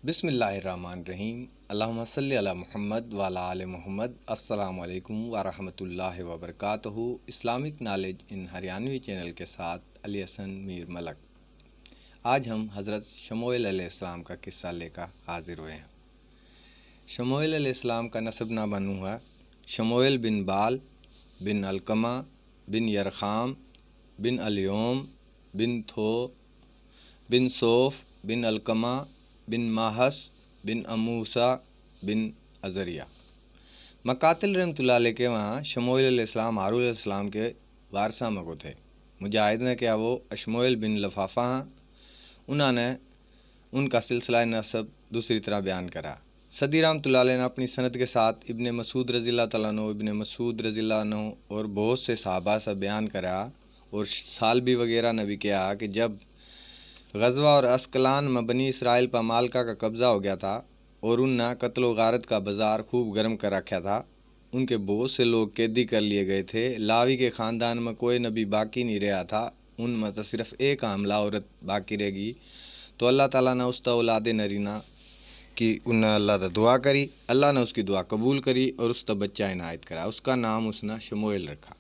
بسم اللہ الرحمن الرحیم۔ اللہم صلی علی محمد وعلی آل محمد۔ السلام علیکم ورحمۃ اللہ وبرکاتہ۔ اسلامک نالج ان ہریانوی چینل کے ساتھ علی حسن میر ملک۔ آج ہم حضرت شموئیل علیہ السلام کا قصہ لے کر حاضر ہوئے ہیں۔ شموئیل علیہ السلام کا نسب نامہ بنو ہے شموئیل بن بال بن علقمہ بن یرخام بن الیوم بن تھو بن صوف بن علقمہ بن ماہس بن اموسا بن ازریہ۔ مقاتل رحمۃ اللہ علیہ کے وہاں شموئیل علیہ السلام ہارون علیہ السلام کے وارثہ مگو تھے۔ مجاہد نے کیا وہ اشموئیل بن لفافہ ہیں، انہوں نے ان کا سلسلہ نسب دوسری طرح بیان کرا۔ صدی رحمۃ اللہ علیہ نے اپنی سند کے ساتھ ابن مسعود رضی اللہ تعالیٰ عنہ، ابن مسعود رضی اللہ عنہ اور بہت سے صحابہ سے بیان کرا اور سالبی وغیرہ نے بھی کہا کہ جب غزوہ اور اسکلان میں بنی اسرائیل پر مالکہ کا قبضہ ہو گیا تھا اور ان نے قتل و غارت کا بازار خوب گرم کر رکھا تھا، ان کے بہت سے لوگ قیدی کر لیے گئے تھے۔ لاوی کے خاندان میں کوئی نبی باقی نہیں رہا تھا، ان میں تو صرف ایک حاملہ عورت باقی رہ گئی، تو اللہ تعالیٰ نے اس تا اولاد نرینہ کی انہیں اللہ تا دعا کری، اللہ نے اس کی دعا قبول کری اور اس تا بچہ عنایت کرا۔ اس کا نام اس نے شموئیل رکھا۔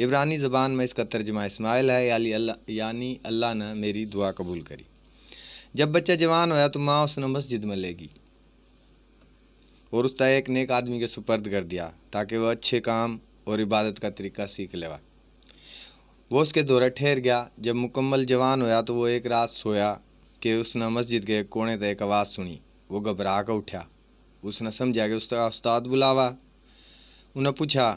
عبرانی زبان میں اس کا ترجمہ اسماعیل ہے، یعنی اللہ نے میری دعا قبول کری۔ جب بچہ جوان ہویا تو ماں اس نے مسجد میں لے گی اور اس تا ایک نیک آدمی کے سپرد کر دیا تاکہ وہ اچھے کام اور عبادت کا طریقہ سیکھ لے۔ وہ اس کے دورے ٹھہر گیا۔ جب مکمل جوان ہویا تو وہ ایک رات سویا کہ اس نے مسجد کے ایک کونے تے ایک آواز سنی۔ وہ گھبرا کر اٹھا، اس نے سمجھا کہ اس کا استاد بلاوا۔ انہیں پوچھا،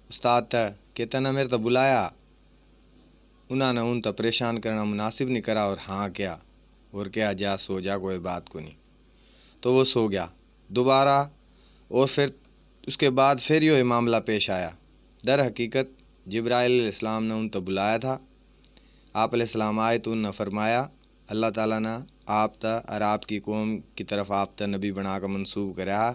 استاد تا کہ تنا میرے تا بلایا؟ انہوں نے ان تا پریشان کرنا مناسب نہیں کرا اور ہاں کیا اور کیا جا سو جا، کوئی بات کو نہیں۔ تو وہ سو گیا دوبارہ، اور پھر اس کے بعد پھر یہ معاملہ پیش آیا۔ در حقیقت جبرائیل علیہ السلام نے ان تا بلایا تھا۔ آپ علیہ السلام آئے تو انہوں نے فرمایا اللہ تعالیٰ نے آپ تا اور آپ کی قوم کی طرف آپ تا نبی بنا کر منسوب کرا۔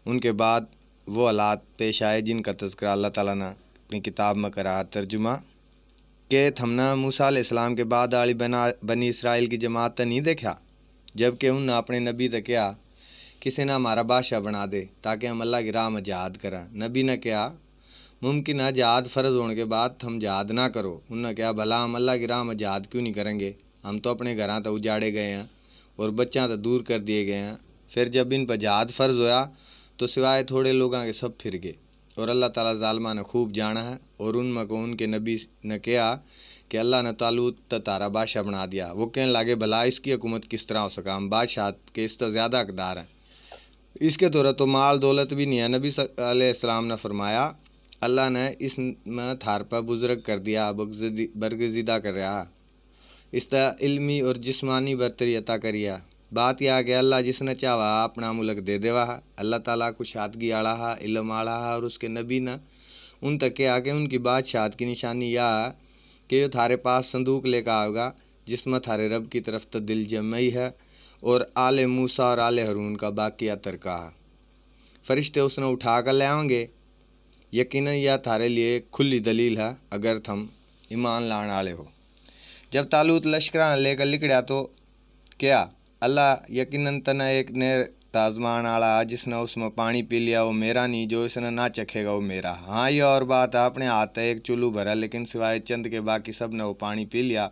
ان کے بعد وہ حالات پیش آئے جن کا تذکرہ اللہ تعالیٰ نے اپنی کتاب میں کرا۔ ترجمہ کہ ہم نے موسیٰ علیہ السلام کے بعد والی بنی اسرائیل کی جماعت تا نہیں دیکھا، جبکہ انہوں نے اپنے نبی تا کیا کسی نے ہمارا بادشاہ بنا دے تاکہ ہم اللہ کی راہ میں جہاد کریں۔ نبی نے کیا ممکن ہے جہاد فرض ہونے کے بعد ہم جہاد نہ کرو۔ انہوں نے کہا بھلا ہم اللہ کی راہ میں جہاد کیوں نہیں کریں گے؟ ہم تو اپنے گھراں تا اجاڑے گئے ہیں اور بچیاں تا دور کر دیے گئے ہیں۔ پھر جب ان پر جہاد فرض ہویا تو سوائے تھوڑے لوگاں کے سب پھر گئے، اور اللہ تعالیٰ ظالمہ نے خوب جانا ہے۔ اور ان میں کو ان کے نبی نے کہا کہ اللہ نے طالوت تا تارا بادشاہ بنا دیا۔ وہ کہنے لگے بھلا اس کی حکومت کس طرح ہو سکا؟ ہم بادشاہت کے اس تا زیادہ حقدار ہیں، اس کے طور تو مال دولت بھی نہیں ہے۔ نبی علیہ السلام نے فرمایا اللہ نے اس میں تھار پر بزرگ کر دیا، برگزیدہ کر رہا، اس تا علمی اور جسمانی برتری عطا کریا۔ بات یہ کہ اللہ جس نے چاہا اپنا ملک دے دیوا۔ اللہ تعالیٰ کو شادگی آڑا ہے، علم آڑا ہے، اور اس کے نبی نے ان تک کہا کہ ان کی بادشاہت کی نشانی یہ کہ یہ تھارے پاس صندوق لے کر آئے گا جس میں تھارے رب کی طرف تا دل جمعی ہے اور آل موسیٰ اور آل ہارون کا باقیہ ترکہ ہے۔ فرشتے اس نے اٹھا کر لے آئیں گے۔ یقیناً یہ تھارے لیے ایک کھلی دلیل ہے اگر تم ایمان لان والے ہو۔ جب طالوت لشکراں لے کر نکلیا تو کیا اللہ یقیناً تنا ایک نہر تازمان والا جس نے اس میں پانی پی لیا وہ میرا نہیں، جو اس نے نہ چکھے گا وہ میرا۔ ہاں یہ اور بات ہے اپنے ہاتھ ایک چلو بھرا لیکن سوائے چند کے باقی سب نے وہ پانی پی لیا۔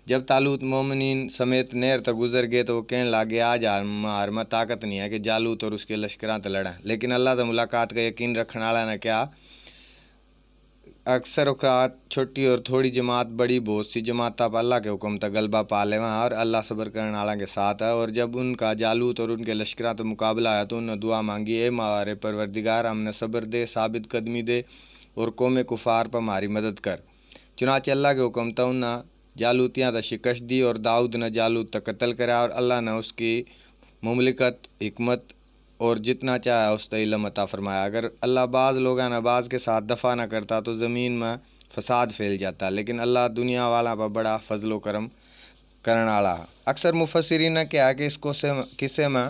جب طالوت مومنین سمیت نہر تک گزر گئے تو وہ کہنے لگے آج ہمار میں طاقت نہیں ہے کہ جالوت اور اس کے لشکراں تے لڑیں، لیکن اللہ سے ملاقات کا یقین رکھنے والا نے کیا اکثر اوقات چھوٹی اور تھوڑی جماعت بڑی بہت سی جماعتیں پر اللہ کے حکم تک غلبہ پا لے اور اللہ صبر کرنے والا کے ساتھ ہے۔ اور جب ان کا جالوت اور ان کے لشکراں تو مقابلہ آیا تو انہوں نے دعا مانگی اے ہمارے پروردگار ہم نے صبر دے، ثابت قدمی دے اور قوم کفار پر ہماری مدد کر۔ چنانچہ اللہ کے حکم تھا انہوں نے جالوتیاں تا شکست دی اور داؤد نے جالوت تا قتل کرا، اور اللہ نے اس کی مملکت، حکمت اور جتنا چاہا اس تا علم عطا فرمایا۔ اگر اللہ بعض لوگاں نے بعض کے ساتھ دفع نہ کرتا تو زمین میں فساد پھیل جاتا، لیکن اللہ دنیا والا پر بڑا فضل و کرم کرنے والا ہے۔ اکثر مفسرین نے کہا کہ اس قصے میں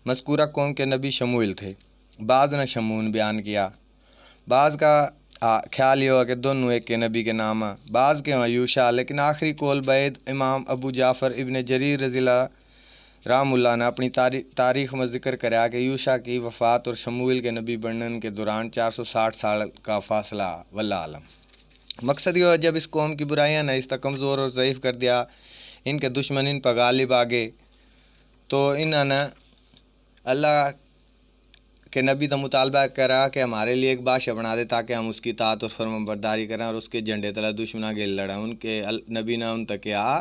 مذکورہ قوم کے نبی شموئیل تھے۔ بعض نے شمعون بیان کیا، بعض کا خیال یہ ہوا کہ دونوں ایک کے نبی کے نام ہیں، بعض کے ہاں یوشع، لیکن آخری قول بعید امام ابو جعفر ابن جریر رضی اللہ رام اللہ نے اپنی تاریخ میں ذکر کرا کہ یوشا کی وفات اور شمویل کے نبی بننے کے دوران 460 سال کا فاصلہ، واللہ عالم۔ مقصد یہ ہے جب اس قوم کی برائیاں نے اس طرح کمزور اور ضعیف کر دیا، ان کے دشمن ان پر غالب آ گئے، تو انہوں نے اللہ کہ نبی کا مطالبہ کرا کہ ہمارے لیے ایک بادشاہ بنا دے تاکہ ہم اس کی اطاعت اور فرمان برداری کریں اور اس کے جھنڈے تلے دشمنوں کے لڑیں۔ ان کے نبی نے ان تک کہا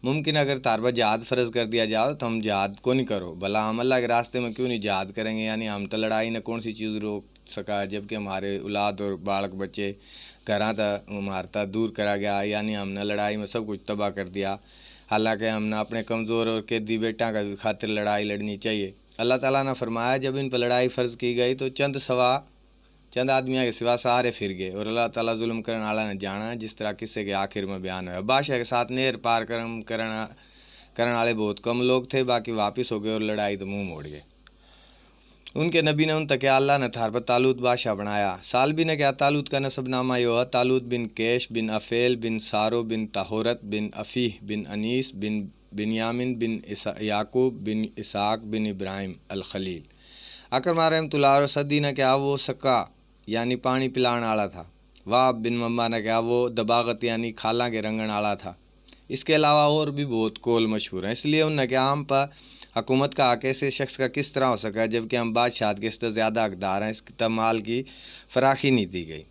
ممکن اگر تاربہ جہاد فرض کر دیا جاؤ تو ہم جہاد کو نہیں کرو، بھلا ہم اللہ کے راستے میں کیوں نہیں جہاد کریں گے؟ یعنی ہم تو لڑائی نے کون سی چیز روک سکا جب کہ ہمارے اولاد اور بالک بچے گھراں تا مارتا دور کرا گیا، یعنی ہم نے لڑائی میں سب کچھ تباہ کر دیا۔ حالانکہ ہم نے اپنے کمزور اور قیدی بیٹا کا بھی خاطر لڑائی لڑنی چاہیے۔ اللہ تعالیٰ نے فرمایا جب ان پر لڑائی فرض کی گئی تو چند آدمیوں کے سوا سارے پھر گئے، اور اللہ تعالیٰ ظلم کرنے والا نے جانا، جس طرح قصے کے آخر میں بیان ہوا۔ بادشاہ کے ساتھ نہر پار کرنے والے بہت کم لوگ تھے، باقی واپس ہو گئے اور لڑائی تو منہ موڑ گئے۔ ان کے نبی نے ان تک کیا اللہ نے تھار پر تالوت بادشاہ بنایا۔ سالبی نے کیا تالوت کا نسب نامہ یہ ہوا تالوت بن کیش بن افیل بن سارو بن طہورت بن افیح بن انیس بن بنیامن بن یعقوب بن اسحاق بن ابراہیم الخلیل۔ اکرمہ رحمۃ اللہ اور صدی نے کیا وہ سکا یعنی پانی پلانے والا تھا۔ واب بن مما نے کیا وہ دباغت یعنی کھالاں کے رنگن والا تھا۔ اس کے علاوہ اور بھی بہت کول مشہور ہیں، اس لیے ان نے کیا ہم پر حکومت کا حق ایسے شخص کا کس طرح ہو سکا جبکہ ہم بادشاہت کے اس سے زیادہ حقدار ہیں؟ اس مال کی فراخی نہیں دی گئی۔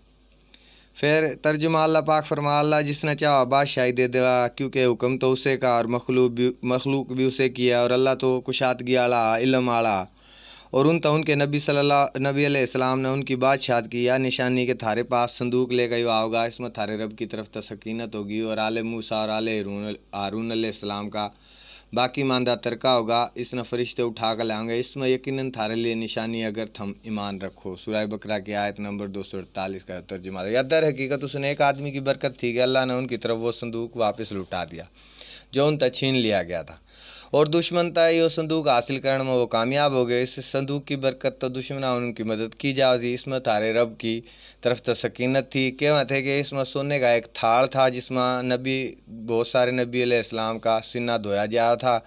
پھر ترجمہ اللہ پاک فرما اللہ جس نے چاہا بادشاہی دے دیا کیونکہ حکم تو اسے کا اور مخلوق بھی اسے کیا، اور اللہ تو کشادگی والا علم والا۔ اور ان کے نبی علیہ السلام نے ان کی بادشاہت کی یا نشانی کے تھارے پاس صندوق لے گئی ہوگا، اس میں تھارے رب کی طرف سکینت ہوگی، اور آل موسیٰ اور آل ہارون علیہ السلام کا باقی ماندہ ترکہ ہوگا، اس نے فرشتے اٹھا کر لائیں گے، اس میں یقیناً تھارے لیے نشانی اگر تم ایمان رکھو۔ سورہ بقرہ کی آیت نمبر 248 کا ترجمہ ہے۔ یا در حقیقت اس نے ایک آدمی کی برکت تھی کہ اللہ نے ان کی طرف وہ صندوق واپس لوٹا دیا جو ان تک چھین لیا گیا تھا، اور دشمن تھا یہ صندوق حاصل کرنے میں وہ کامیاب ہو گئے۔ اس صندوق کی برکت تو دشمنوں ان کی مدد کی جاتی، اس میں تھارے رب کی طرف تو سکینت تھی۔ کہتے تھے کہ اس میں سونے کا ایک تھاڑ تھا جس میں بہت سارے نبی علیہ السلام کا سینہ دھویا جایا تھا۔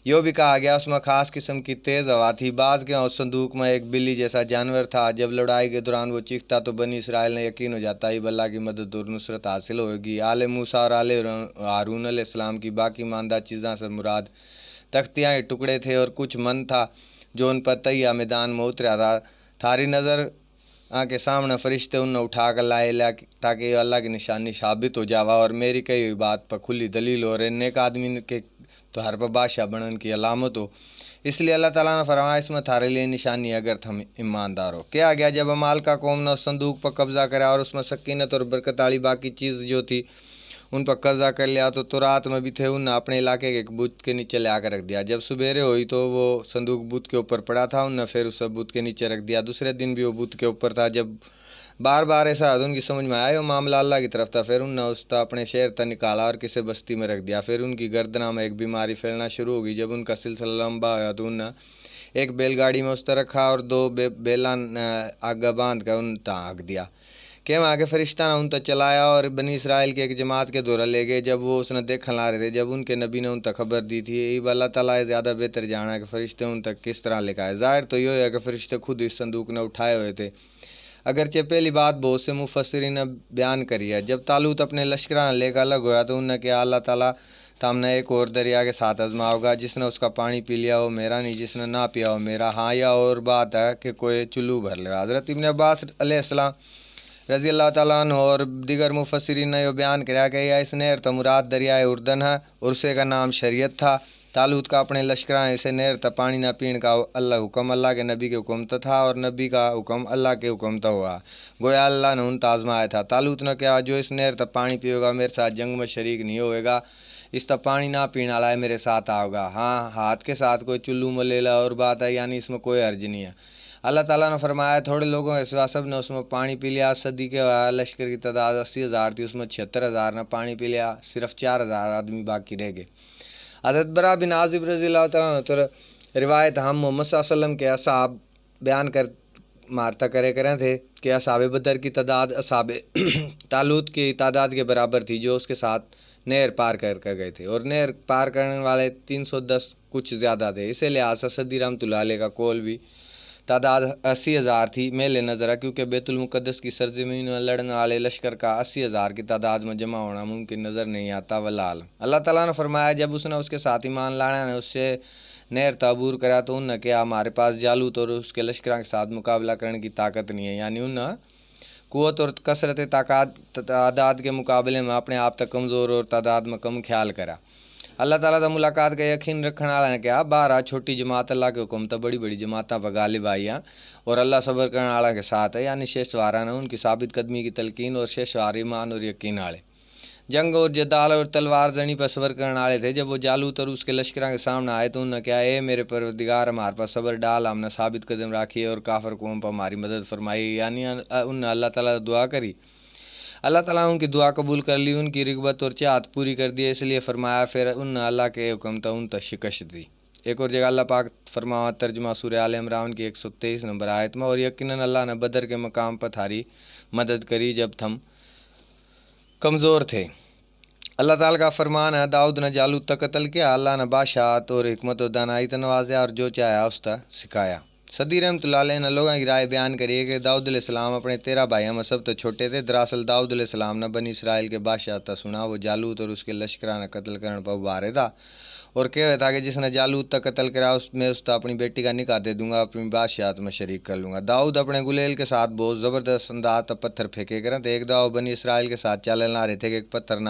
یہ بھی کہا گیا اس میں خاص قسم کی تیز ہوا تھی۔ بعض کے اس صندوق میں ایک بلی جیسا جانور تھا، جب لڑائی کے دوران وہ چیختا تو بنی اسرائیل نے یقین ہو جاتا ہی اللہ کی مدد اور نصرت حاصل ہوگی۔ آل موسیٰ اور آل ہارون علیہ السلام کی باقی ماندہ چیزاں سے مراد تختیاں کے ٹکڑے تھے اور کچھ من تھا جو ان پر تیہ میدان میں اترا تھا۔ تھاری نظر کے سامنے فرشتے انہیں اٹھا کر لائے تاکہ یہ اللہ کی نشانی ثابت ہو جاوا اور میری کہی ہوئی بات پر کھلی دلیل ہو رہے نیک آدمی کے تو ہر پر بادشاہ بننے کی علامت ہو۔ اس لیے اللہ تعالیٰ نے فرمایا اس میں تھارے لیے نشانی اگر تم ایماندار ہو۔ کیا گیا جب امال کا قوم نے اس صندوق پر قبضہ کرا اور اس میں سکینت اور برکت والی باقی چیز جو تھی ان پر قبضہ کر لیا تو رات میں بھی تھے انہوں نے اپنے علاقے کے ایک بت کے نیچے لے آ کر رکھ دیا۔ جب سبیرے ہوئی تو وہ صندوق بت کے اوپر پڑا تھا، انہوں نے پھر اسے بت کے نیچے رکھ دیا۔ دوسرے دن بھی وہ بت کے اوپر تھا۔ جب بار بار ایسا ان کی سمجھ میں آیا وہ معاملہ اللہ کی طرف تھا، پھر انہوں نے اس تا اپنے شہر تک نکالا اور کسی بستی میں رکھ دیا۔ پھر ان کی گردنوں میں ایک بیماری پھیلنا شروع ہو گئی۔ جب ان کا سلسلہ لمبا ہوا تو انہوں نے ایک بیل گاڑی میں اس طرح رکھا اور 2 بیلاں آگے باندھ کر ان تک ہانک دیا کہ وہاں کے فرشتہ نے ان تک چلایا اور بنی اسرائیل کے ایک جماعت کے دورہ لے گئے۔ جب وہ اس نے دیکھنے لا رہے تھے، جب ان کے نبی نے ان تک خبر دی تھی، اللہ تعالیٰ زیادہ بہتر جانا ہے کہ فرشتے ان تک کس طرح لے آئے۔ ظاہر تو یہ ہے کہ فرشتے خود اس صندوق نے اٹھائے ہوئے تھے، اگرچہ پہلی بات بہت سے مفسرین نے بیان کری ہے۔ جب طالوت اپنے لشکراں لے کر الگ ہوا تو انہوں نے کہا اللہ تعالیٰ تم نے ایک اور دریا کے ساتھ آزما ہوگا، جس نے اس کا پانی پی لیا وہ میرا نہیں، جس نے نہ پیا وہ میرا۔ ہاں یا اور بات ہے کہ کوئی چلو بھر لے۔ حضرت ابن عباس علیہ السلام رضی اللہ تعالیٰ عنہ اور دیگر مفسرین نے یہ بیان کیا کہ اس نہر تو مراد دریائے اردن ہے اور اسے کا نام شریعت تھا۔ طالوت کا اپنے لشکراں اسے نہر تا پانی نہ پین کا حکم اللہ کے نبی کے حکم تا تھا اور نبی کا حکم اللہ کے حکم تا ہوا، گویا اللہ نے ان آزمایا تھا۔ طالوت نے کہا جو اس نہر تا پانی پیے گا میرے ساتھ جنگ میں شریک نہیں ہوئے گا، اس تا پانی نہ پینے والا ہے میرے ساتھ آئے گا۔ ہاں ہاتھ کے ساتھ کوئی چلو میں لے لا اور بات ہے، یعنی اس میں کوئی حرج نہیں ہے۔ اللہ تعالیٰ نے فرمایا تھوڑے لوگوں کے سوا سب نے اس میں پانی پی لیا۔ صدی کے لشکر کی تعداد 80,000 تھی، اس میں 76,000 نے پانی پی لیا، صرف 4,000 آدمی باقی رہ گئے۔ حضرت برا بن عازب رضی اللہ تعالیٰ عنہ روایت ہم محمد صلی اللہ علیہ وسلم کے اصحاب بیان کر مارتا کرے تھے کہ اصحاب بدر کی تعداد اصحاب طالوت کی تعداد کے برابر تھی جو اس کے ساتھ نہر پار کر گئے تھے، اور نہر پار کرنے والے 310 کچھ زیادہ تھے۔ اسی لحاظ سے سدی رحمۃ اللہ علیہ کا قول بھی تعداد 80,000 تھی میل نظر، کیونکہ بیت المقدس کی سرزمین میں لڑنے والے لشکر کا 80,000 کی تعداد میں جمع ہونا ممکن نظر نہیں آتا۔ والعالم اللہ تعالیٰ نے فرمایا جب اس نے اس کے ساتھ ایمان لانا نے اس سے نہر تعبور کرا تو انہوں نے کہا ہمارے پاس جالوت اور اس کے لشکروں کے ساتھ مقابلہ کرنے کی طاقت نہیں ہے، یعنی انہوں نے قوت اور کثرت تعداد کے مقابلے میں اپنے آپ تک کمزور اور تعداد میں کم خیال کرا۔ اللہ تعالیٰ سے ملاقات کا یقین رکھنے والا نے کہا بارہ چھوٹی جماعت اللہ کے حکم تک بڑی بڑی جماعتیں پر غالب آئیاں اور اللہ صبر کرنے والا کے ساتھ ہے، یعنی شیشوارہ نے ان کی ثابت قدمی کی تلقین اور شیشوار ایمان اور یقین والے جنگ اور جدال اور تلوار زنی پر صبر کرنے والے تھے۔ جب وہ جالوت اور اس کے لشکروں کے سامنے آئے تو انہوں نے کہا اے میرے پروردگار ہمارے پاس صبر ڈال، ہم نے ثابت قدم رکھی اور کافر قوم پر ہماری مدد فرمائی، یعنی انہوں نے اللہ تعالیٰ سے دعا کری، اللہ تعالیٰ نے ان کی دعا قبول کر لی، ان کی رغبت اور چاہت پوری کر دی، اس لیے فرمایا پھر انہوں نے اللہ کے حکم تھا ان تک شکست دی۔ ایک اور جگہ اللہ پاک فرمایا ترجمہ سورہ آل عمران کی 123 نمبر آیت میں، اور یقیناً اللہ نے بدر کے مقام پر تھاری مدد کری جب تم کمزور تھے۔ اللہ تعالیٰ کا فرمان ہے داؤد نے جالوت کا قتل کیا، اللہ نے بادشاہت اور حکمت و دانائی سے نوازا اور جو چاہا اس کا سکھایا۔ صدی رحمۃ اللہ علیہ نے لوگوں کی رائے بیان کری ہے کہ داؤد علیہ السلام اپنے 13 بھائیوں میں سب سے چھوٹے تھے۔ دراصل داؤد علیہ السلام نے بنی اسرائیل کے بادشاہ تا سنا وہ جالوت اور اس کے لشکروں نے قتل کرنے پر ابھارے تھا اور کہہ تھا کہ جس نے جالوت کا قتل کرا اس تا اپنی بیٹی کا نکاح دے دوں گا، اپنی بادشاہت میں شریک کر لوں گا۔ داؤد اپنے گلیل کے ساتھ بہت زبردست انداز تک پتھر پھینکے کریں تو ایک دعا بنی اسرائیل کے ساتھ چلنا رہے تھے کہ ایک پتھر نہ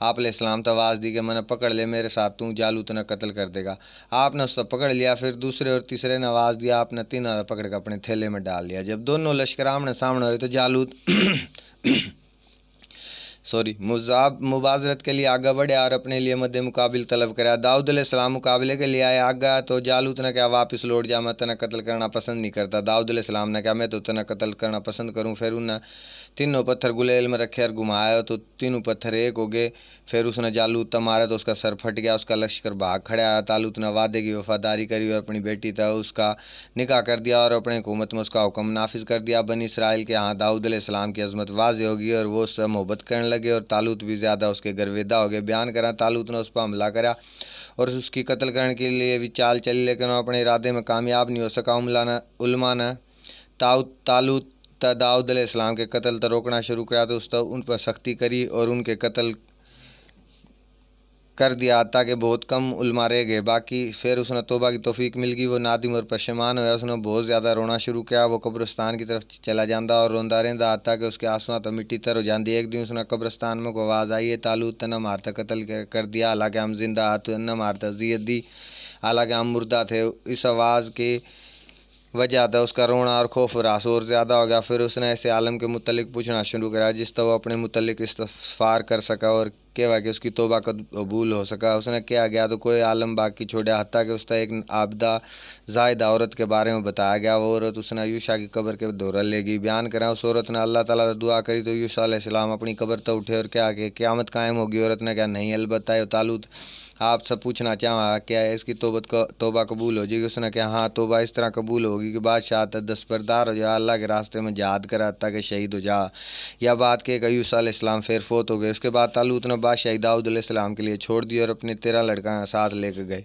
آپ علیہ السلام تو آواز دی کہ میں نے پکڑ لے میرے ساتھ تو جالوت نے قتل کر دے گا، آپ نے اس کو پکڑ لیا، پھر دوسرے اور تیسرے نے آواز دیا، آپ نے تینوں پکڑ کر اپنے تھیلے میں ڈال لیا۔ جب دونوں لشکر آمنے سامنے ہوئے تو جالوت مبازرت کے لیے آگے بڑھے اور اپنے لیے مد مقابل طلب کرا۔ داؤد علیہ السلام مقابلے کے لیے آئے آگا تو جالوت نے کہا واپس لوٹ جا، میں تنہیں قتل کرنا پسند نہیں کرتا۔ داؤد علیہ السلام نے کہا میں تو تنہیں قتل کرنا پسند کروں۔ پھر انہیں تینوں پتھر گلیل میں رکھے اور گھمایا تو تینوں پتھر ایک ہو گئے۔ پھر اس نے جالوت مارا تو اس کا سر پھٹ گیا، اس کا لشکر بھاگ کھڑا آیا۔ جالوت نے وعدے کی وفاداری کری اور اپنی بیٹی تھا اس کا نکاح کر دیا اور اپنے حکومت میں اس کا حکم نافذ کر دیا۔ بنی اسرائیل کے ہاں داؤد علیہ السلام کی عظمت واضح ہوگی اور وہ اس سے محبت کرنے لگے اور طالوت بھی زیادہ اس کے گرویدہ ہو گئے۔ بیان کرا طالوت نے اس پر حملہ کرا اور اس کی قتل کرنے کے لیے بھی چال چلی، لیکن وہ اپنے ارادے میں کامیاب نہیں ہو سکا۔ علماء نے طالوت داؤد علیہ السلام کے قتل تو روکنا شروع کیا تو ان پر سختی کری اور ان کے قتل کر دیا تاکہ بہت کم علماء رہ گئے باقی۔ پھر اس نے توبہ کی توفیق مل گئی، وہ نادم اور پشیمان ہوا، اس نے بہت زیادہ رونا شروع کیا، وہ قبرستان کی طرف چلا جاتا اور روندا رہتا تاکہ اس کے آنسواں تو مٹی تر ہو جاتی۔ ایک دن اس نے قبرستان میں کو آواز آئی ہے طالوت نے مارتا قتل کر دیا، حالانکہ ہم زندہ ہاتھ نے مارتا اذیت دی، حالانکہ ہم مردہ تھے۔ اس آواز کی وجہ تھا اس کا رونا اور خوف اور آنسو اور زیادہ ہو گیا۔ پھر اس نے ایسے عالم کے متعلق پوچھنا شروع کرا جس طرح وہ اپنے متعلق استغفار کر سکا اور کہا کہ اس کی توبہ قبول ہو سکا۔ اس نے کیا گیا تو کوئی عالم باقی چھوڑا، حتیٰ کہ اس کا ایک عابدہ زاہدہ عورت کے بارے میں بتایا گیا۔ وہ عورت اس نے یوشع کی قبر کے دورہ لے گئی۔ بیان کرا اس عورت نے اللہ تعالیٰ سے دعا کری تو یوشع علیہ السلام اپنی قبر تو اٹھے اور کیا کہ قیامت قائم ہوگی۔ عورت نے کہا نہیں، البتہ طالوت آپ سے پوچھنا چاہا کیا اس کی توبہ قبول ہو جائے گی؟ اس نے کہا ہاں، توبہ اس طرح قبول ہوگی کہ بادشاہ دستبردار ہو جا، اللہ کے راستے میں جہاد کرا تاکہ شہید ہو جا۔ یہ بات کہ یوشع علیہ السلام پھر فوت ہو گئے۔ اس کے بعد طالوت نے بادشاہ داؤد علیہ السلام کے لیے چھوڑ دی اور اپنے 13 لڑکوں ساتھ لے کے گئے۔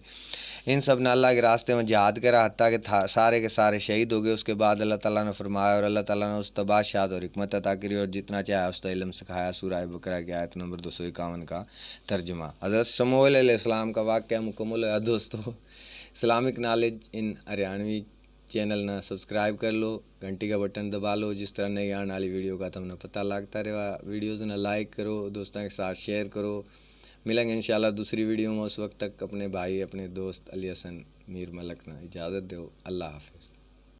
ان سب نے اللہ کے راستے میں جہاد کرا حتیٰ کہ سارے کے سارے شہید ہو گئے۔ اس کے بعد اللہ تعالیٰ نے فرمایا اور اللہ تعالیٰ نے اس کو بادشاہت اور حکمت عطا کری اور جتنا چاہا اس کا علم سکھایا۔ سورہ بقرہ کی آیت نمبر 251 کا ترجمہ۔ حضرت شموئیل علیہ السلام کا واقعہ مکمل ہے دوستو۔ اسلامک نالج ان ہریانوی چینل نہ سبسکرائب کر لو، گھنٹی کا بٹن دبا لو، جس طرح نئی آنے والی ویڈیو کا تم نے پتہ لگتا رہے۔ ویڈیوز نہ لائک کرو، دوستوں کے ساتھ شیئر کرو۔ ملیں گے انشاءاللہ دوسری ویڈیو میں، اس وقت تک اپنے بھائی اپنے دوست علی حسن میر ملک نے اجازت دو۔ اللہ حافظ۔